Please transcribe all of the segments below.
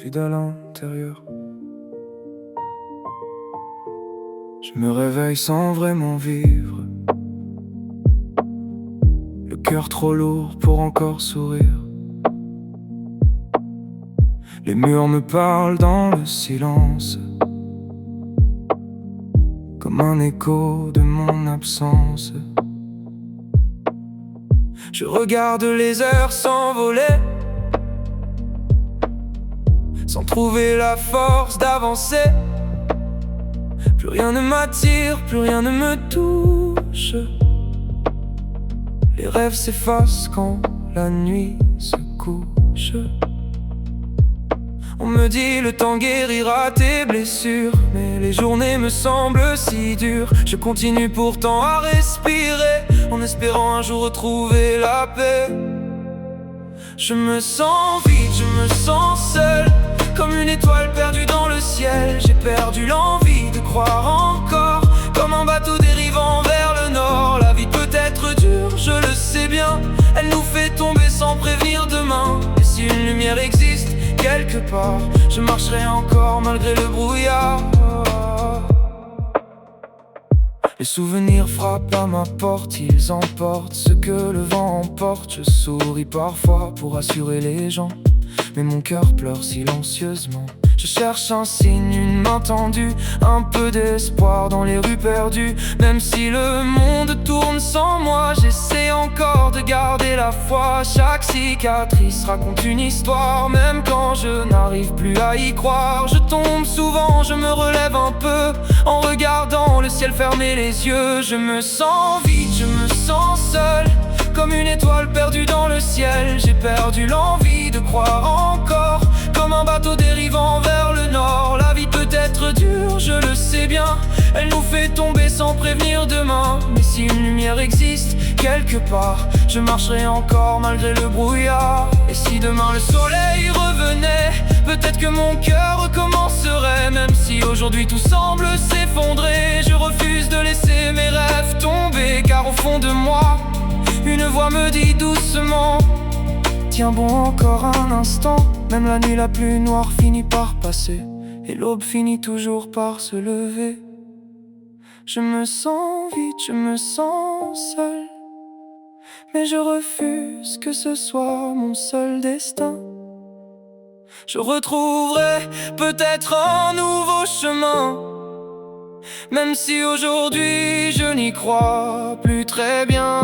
vide à l'intérieur. Je me réveille sans vraiment vivre, le cœur trop lourd pour encore sourire. Les murs me parlent dans le silence, comme un écho de mon absence. Je regarde les heures s'envoler, sans trouver la force d'avancer. Plus rien ne m'attire, plus rien ne me touche. Les rêves s'effacent quand la nuit se couche. On me dit le temps guérira tes blessures, mais les journées me semblent si dures. Je continue pourtant à respirer, en espérant un jour retrouver la paix. Je me sens vide, je me sens seul, comme une étoile perdue dans le ciel. J'ai perdu l'envie de croire encore, comme un bateau dérivant vers le nord. La vie peut être dure, je le sais bien, elle nous fait tomber sans prévenir demain. Et si une lumière existe quelque part, je marcherai encore malgré le brouillard. Les souvenirs frappent à ma porte, ils emportent ce que le vent emporte. Je souris parfois pour rassurer les gens, mais mon cœur pleure silencieusement. Je cherche un signe, une main tendue, un peu d'espoir dans les rues perdues. Même si le monde tourne sans moi, j'essaie encore de garder la foi. Chaque cicatrice raconte une histoire, même quand je n'arrive plus à y croire. Je tombe souvent, je me relève un peu, en regardant le ciel fermer les yeux. Je me sens vide, je me sens seul, comme une étoile perdue dans le ciel. J'ai perdu l'envie de croire encore, comme un bateau dérivant vers le nord. La vie peut être dure, je le sais bien, elle nous fait tomber sans prévenir demain. Mais si une lumière existe quelque part, je marcherai encore malgré le brouillard. Et si demain le soleil revenait, peut-être que mon cœur recommencerait. Même si aujourd'hui tout semble s'effondrer, je refuse de laisser mes rêves tomber. Car au fond de moi, une voix me dit doucement: tiens bon encore un instant. Même la nuit la plus noire finit par passer, et l'aube finit toujours par se lever. Je me sens vide, je me sens seul, mais je refuse que ce soit mon seul destin. Je retrouverai peut-être un nouveau chemin, même si aujourd'hui je n'y crois plus très bien.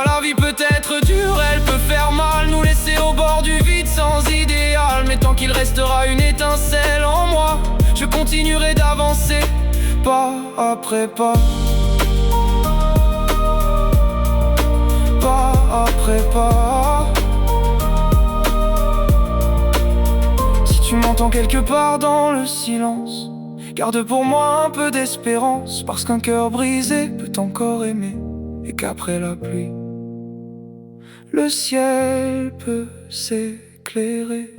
La vie peut être dure, elle peut faire mal, nous laisser au bord du vide sans idéal. Mais tant qu'il restera une étincelle en moi, je continuerai d'avancer, pas après pas, pas après pas. Si tu m'entends quelque part dans le silence, garde pour moi un peu d'espérance, parce qu'un cœur brisé peut encore aimer, et qu'après la pluie, le ciel peut s'éclairer.